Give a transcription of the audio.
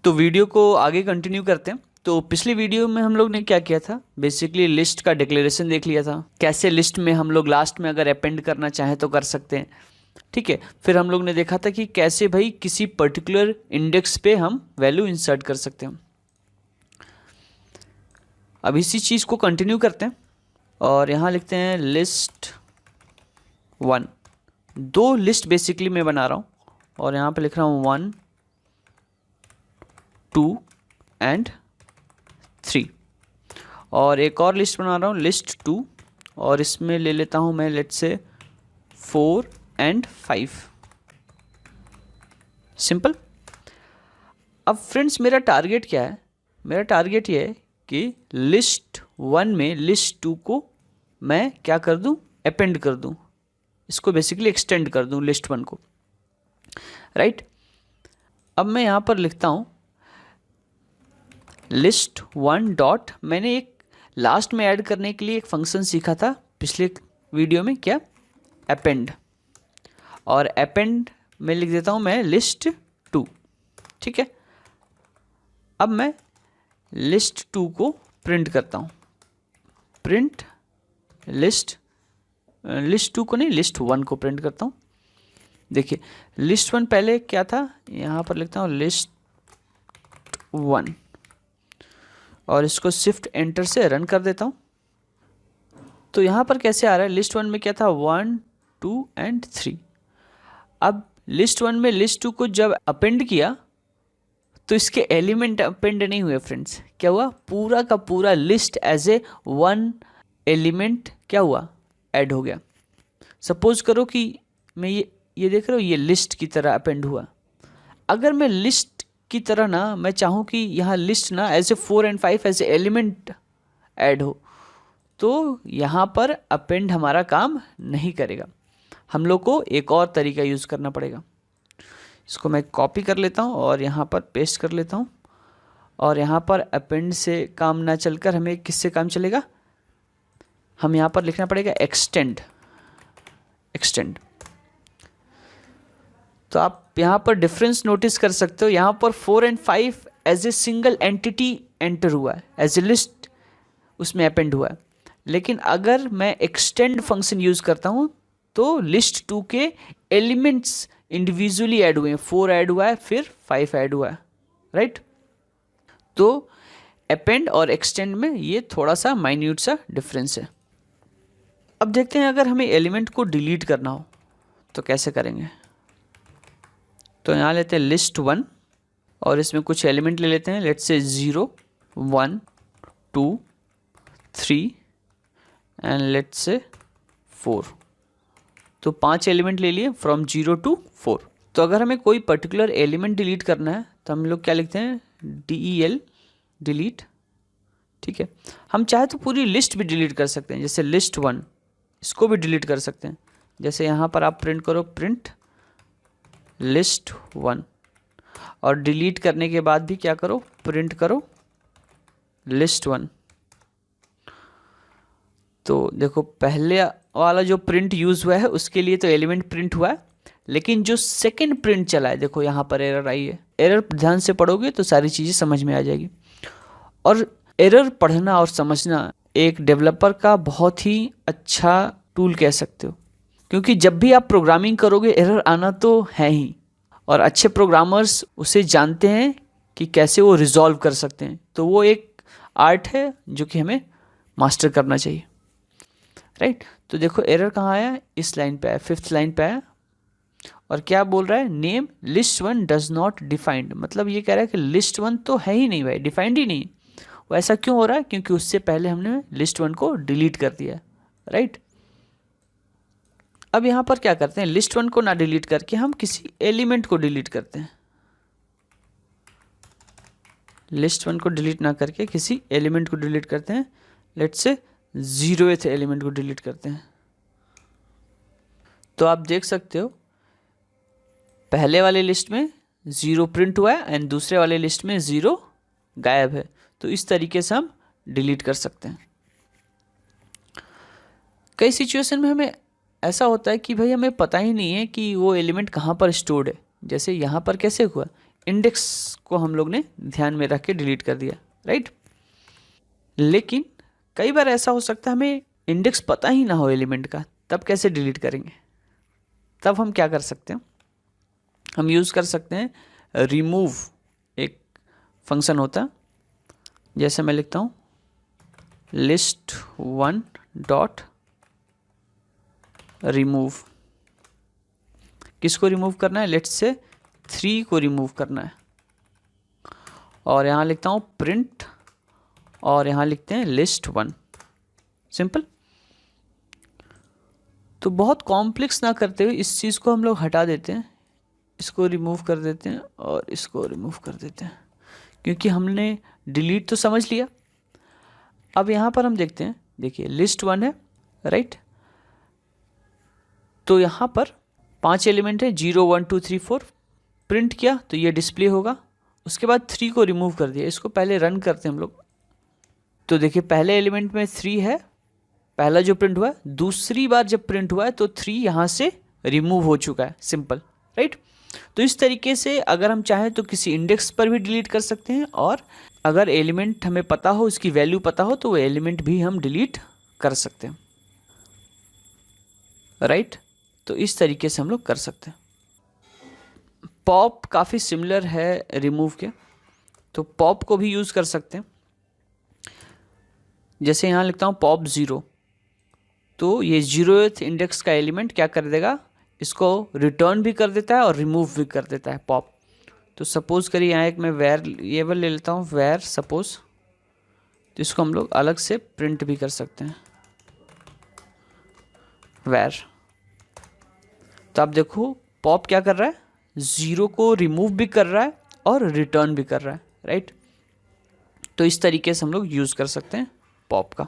तो वीडियो को आगे कंटिन्यू करते हैं। तो पिछली वीडियो में हम लोग ने क्या किया था, बेसिकली लिस्ट का डिक्लेरेशन देख लिया था, कैसे लिस्ट में हम लोग लास्ट में अगर अपेंड करना चाहें तो कर सकते हैं, ठीक है। फिर हम लोग ने देखा था कि कैसे भाई किसी पर्टिकुलर इंडेक्स पे हम वैल्यू इंसर्ट कर सकते हैं। अब इसी चीज़ को कंटिन्यू करते हैं और यहाँ लिखते हैं लिस्ट 1। 2 लिस्ट बेसिकली मैं बना रहा हूँ और यहाँ पे लिख रहा हूँ 1, 2 एंड 3, और एक और लिस्ट बना रहा हूँ लिस्ट 2, और इसमें ले लेता हूँ मैं लेट्स से 4 एंड 5। सिंपल। अब फ्रेंड्स मेरा टारगेट क्या है, मेरा टारगेट ये है कि लिस्ट 1 में लिस्ट 2 को मैं क्या कर दूं, अपेंड कर दूं, इसको बेसिकली एक्सटेंड कर दूं लिस्ट 1 को, राइट। अब मैं यहाँ पर लिखता हूँ लिस्ट 1 डॉट, मैंने एक लास्ट में ऐड करने के लिए एक फंक्शन सीखा था पिछले वीडियो में, क्या, अपेंड, और अपेंड में लिख देता हूँ मैं लिस्ट 2, ठीक है। अब मैं लिस्ट 2 को प्रिंट करता हूँ, प्रिंट लिस्ट 2 को नहीं, लिस्ट 1 को प्रिंट करता हूँ। देखिए लिस्ट 1 पहले क्या था, यहाँ पर लिखता हूँ लिस्ट 1 और इसको शिफ्ट एंटर से रन कर देता हूँ। तो यहाँ पर कैसे आ रहा है, लिस्ट 1 में क्या था 1, 2 एंड 3। अब लिस्ट 1 में लिस्ट 2 को जब अपेंड किया तो इसके एलिमेंट अपेंड नहीं हुए फ्रेंड्स, क्या हुआ, पूरा का पूरा लिस्ट एज ए 1 एलिमेंट क्या हुआ, ऐड हो गया। सपोज करो कि मैं ये देख रहा हूँ, ये लिस्ट की तरह अपेंड हुआ। अगर मैं लिस्ट की तरह ना, मैं चाहूँ कि यहाँ लिस्ट ना as a 4 and 5 as a element add हो, तो यहाँ पर अपेंड हमारा काम नहीं करेगा, हम लोग को एक और तरीका यूज़ करना पड़ेगा। इसको मैं कॉपी कर लेता हूँ और यहाँ पर पेस्ट कर लेता हूँ, और यहाँ पर अपेंड से काम ना चलकर हमें किससे काम चलेगा, हम यहाँ पर लिखना पड़ेगा एक्सटेंड। तो आप यहाँ पर डिफरेंस नोटिस कर सकते हो, यहाँ पर 4 and 5 as a single entity enter हुआ है, एज ए लिस्ट उसमें अपेंड हुआ है। लेकिन अगर मैं एक्सटेंड फंक्शन यूज़ करता हूँ तो लिस्ट 2 के एलिमेंट्स इंडिविजुअली ऐड हुए हैं, 4 ऐड हुआ है, फिर 5 ऐड हुआ है, राइट। तो अपेंड और एक्सटेंड में ये थोड़ा सा माइन्यूट सा डिफरेंस है। अब देखते हैं अगर हमें एलिमेंट को डिलीट करना हो तो कैसे करेंगे। तो यहाँ लेते हैं लिस्ट 1 और इसमें कुछ एलिमेंट ले लेते हैं, let's say 0, 1, 2, 3 and let's say 4। तो 5 एलिमेंट ले लिए फ्रॉम 0 to 4। तो अगर हमें कोई पर्टिकुलर एलिमेंट डिलीट करना है तो हम लोग क्या लिखते हैं, del डिलीट, ठीक है। हम चाहे तो पूरी लिस्ट भी डिलीट कर सकते हैं, जैसे लिस्ट 1 इसको भी डिलीट कर सकते हैं। जैसे यहाँ पर आप प्रिंट करो प्रिंट लिस्ट 1, और डिलीट करने के बाद भी क्या करो, प्रिंट करो लिस्ट 1। तो देखो पहले वाला जो प्रिंट यूज़ हुआ है उसके लिए तो एलिमेंट प्रिंट हुआ है, लेकिन जो सेकंड प्रिंट चला है, देखो यहाँ पर एरर आई है। एरर ध्यान से पढ़ोगे तो सारी चीज़ें समझ में आ जाएगी। और एरर पढ़ना और समझना एक डेवलपर का बहुत ही अच्छा टूल कह सकते हो, क्योंकि जब भी आप प्रोग्रामिंग करोगे एरर आना तो है ही, और अच्छे प्रोग्रामर्स उसे जानते हैं कि कैसे वो रिजॉल्व कर सकते हैं। तो वो एक आर्ट है जो कि हमें मास्टर करना चाहिए, राइट। तो देखो एरर कहाँ आया, इस लाइन पे आया, 5th लाइन पे आया, और क्या बोल रहा है, name list 1 does not defined. मतलब ये कह रहा है कि लिस्ट 1 तो है ही नहीं भाई, डिफाइंड ही नहीं। वो ऐसा क्यों हो रहा है, क्योंकि उससे पहले हमने लिस्ट 1 को डिलीट कर दिया, राइट। अब यहाँ पर क्या करते हैं, लिस्ट 1 को ना डिलीट करके हम किसी एलिमेंट को डिलीट करते हैं। लिस्ट 1 को डिलीट ना करके किसी एलिमेंट को डिलीट करते हैं, लेट्स से 0th एलिमेंट को डिलीट करते हैं। तो आप देख सकते हो पहले वाले लिस्ट में 0 प्रिंट हुआ है एंड दूसरे वाले लिस्ट में 0 गायब है। तो इस तरीके से हम डिलीट कर सकते हैं। कई सिचुएशन में हमें ऐसा होता है कि भाई हमें पता ही नहीं है कि वो एलिमेंट कहाँ पर स्टोर्ड है। जैसे यहाँ पर कैसे हुआ, इंडेक्स को हम लोग ने ध्यान में रख के डिलीट कर दिया, राइट। लेकिन कई बार ऐसा हो सकता है हमें इंडेक्स पता ही ना हो एलिमेंट का, तब कैसे डिलीट करेंगे? तब हम क्या कर सकते हैं, हम यूज़ कर सकते हैं रिमूव, एक फंक्शन होता है। जैसे मैं लिखता हूँ list1 डॉट रिमूव। किसको रिमूव करना है? लेट्स से 3 को रिमूव करना है। और यहाँ लिखता हूँ प्रिंट, और यहाँ लिखते हैं list1। सिंपल। तो बहुत कॉम्प्लेक्स ना करते हुए इस चीज़ को हम लोग हटा देते हैं, इसको रिमूव कर देते हैं और इसको रिमूव कर देते हैं, क्योंकि हमने डिलीट तो समझ लिया। अब यहाँ पर हम देखते हैं, देखिए list1 है, राइट। तो यहाँ पर 5 एलिमेंट है, 0 1 2 3 4। प्रिंट किया तो ये डिस्प्ले होगा। उसके बाद 3 को रिमूव कर दिया। इसको पहले रन करते हैं हम लोग। तो देखिए पहले एलिमेंट में 3 है, पहला जो प्रिंट हुआ है। दूसरी बार जब प्रिंट हुआ है तो 3 यहाँ से रिमूव हो चुका है, सिंपल, राइट। तो इस तरीके से अगर हम चाहें तो किसी इंडेक्स पर भी डिलीट कर सकते हैं, और अगर एलिमेंट हमें पता हो, उसकी वैल्यू पता हो, तो वो एलिमेंट भी हम डिलीट कर सकते हैं, राइट। तो इस तरीके से हम लोग कर सकते हैं। पॉप काफ़ी सिमिलर है रिमूव के, तो पॉप को भी यूज़ कर सकते हैं। जैसे यहाँ लिखता हूँ पॉप 0, तो ये 0th इंडेक्स का एलिमेंट क्या कर देगा, इसको रिटर्न भी कर देता है और रिमूव भी कर देता है पॉप। तो सपोज़ करिए यहाँ एक मैं वेरिएबल ले लेता हूँ, वेर सपोज़। तो इसको हम लोग अलग से प्रिंट भी कर सकते हैं, वेर। तो आप देखो पॉप क्या कर रहा है, 0 को रिमूव भी कर रहा है और रिटर्न भी कर रहा है, राइट। तो इस तरीके से हम लोग यूज़ कर सकते हैं पॉप का।